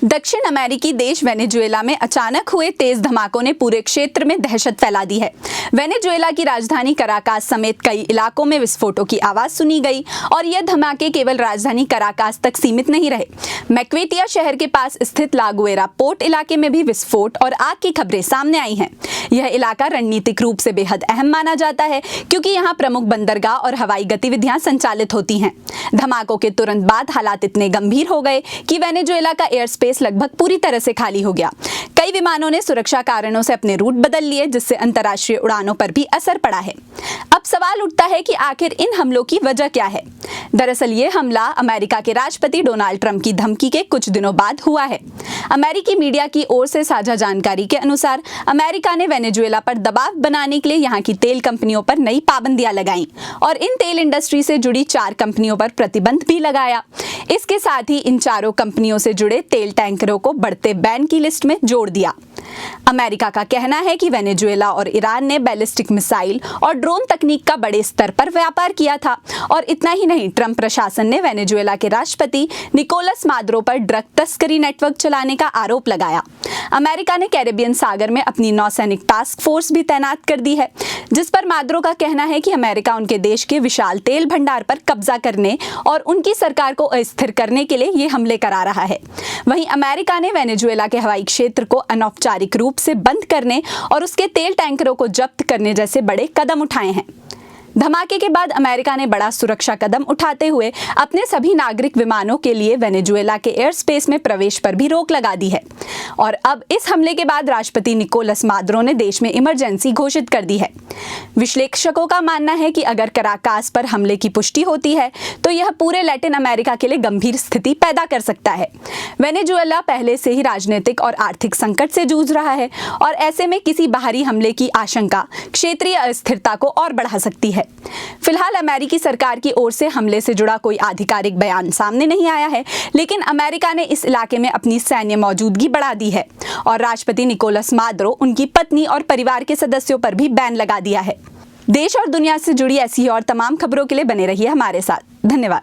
दक्षिण अमेरिकी देश वेनेजुएला में अचानक हुए तेज धमाकों ने पूरे क्षेत्र में दहशत फैला दी है। वेनेजुएला की राजधानी कराकास समेत कई इलाकों में विस्फोटों की आवाज सुनी गई और यह धमाके केवल राजधानी कराकास तक सीमित नहीं रहे। मैक्वेटिया शहर के पास स्थित लागुएरा पोर्ट इलाके में भी विस्फोट और आग की खबरें सामने आई हैं। यह इलाका रणनीतिक रूप से बेहद अहम माना जाता है क्योंकि यहाँ प्रमुख बंदरगाह और हवाई गतिविधियां संचालित होती हैं। धमाकों के तुरंत बाद हालात इतने गंभीर हो गए कि वेनेजुएला का एयर स्पेस लगभग पूरी तरह से खाली हो गया। कई विमानों ने सुरक्षा कारणों से अपने रूट बदल लिए, जिससे अंतर्राष्ट्रीय उड़ानों पर भी असर पड़ा है। अब सवाल उठता है कि आखिर इन हमलों की वजह क्या है। दरअसल ये हमला अमेरिका के राष्ट्रपति डोनाल्ड ट्रंप की धमकी के कुछ दिनों बाद हुआ है। अमेरिकी मीडिया की ओर से साझा जानकारी के अनुसार अमेरिका ने वेनेजुएला पर दबाव बनाने के लिए यहाँ की तेल कंपनियों पर नई पाबंदियां लगाईं और इन तेल इंडस्ट्री से जुड़ी 4 कंपनियों पर प्रतिबंध भी लगाया। इसके साथ ही इन चारों कंपनियों से जुड़े तेल टैंकरों को बढ़ते बैन की लिस्ट में जोड़ दिया। अमेरिका का कहना है कि वेनेजुएला और ईरान ने बैलिस्टिक मिसाइल और ड्रोन तकनीक का बड़े स्तर पर व्यापार किया था। और इतना ही नहीं, ट्रंप प्रशासन ने वेनेजुएला के राष्ट्रपति निकोलस मादुरो पर ड्रग तस्करी नेटवर्क चलाने का आरोप लगाया। अमेरिका ने कैरेबियन सागर में अपनी नौसैनिक टास्क फोर्स भी तैनात कर दी है, जिस पर मादुरो का कहना है कि अमेरिका उनके देश के विशाल तेल भंडार पर कब्जा करने और उनकी सरकार को अस्थिर करने के लिए ये हमले करा रहा है। वहीं अमेरिका ने वेनेजुएला के हवाई क्षेत्र को अनौपचारिक रूप से बंद करने और उसके तेल टैंकरों को जब्त करने जैसे बड़े कदम उठाए हैं। धमाके के बाद अमेरिका ने बड़ा सुरक्षा कदम उठाते हुए अपने सभी नागरिक विमानों के लिए वेनेजुएला के एयर स्पेस में प्रवेश पर भी रोक लगा दी है। और अब इस हमले के बाद राष्ट्रपति निकोलस मादुरो ने देश में इमरजेंसी घोषित कर दी है। विश्लेषकों का मानना है कि अगर कराकास पर हमले की पुष्टि होती है तो यह पूरे लैटिन अमेरिका के लिए गंभीर स्थिति पैदा कर सकता है। वेनेजुएला पहले से ही राजनीतिक और आर्थिक संकट से जूझ रहा है और ऐसे में किसी बाहरी हमले की आशंका क्षेत्रीय अस्थिरता को और बढ़ा सकती है। फिलहाल अमेरिकी सरकार की ओर से हमले से जुड़ा कोई आधिकारिक बयान सामने नहीं आया है, लेकिन अमेरिका ने इस इलाके में अपनी सैन्य मौजूदगी बढ़ा दी है और राष्ट्रपति निकोलस मादुरो, उनकी पत्नी और परिवार के सदस्यों पर भी बैन लगा दिया है। देश और दुनिया से जुड़ी ऐसी ही और तमाम खबरों के लिए बने रहिए हमारे साथ। धन्यवाद।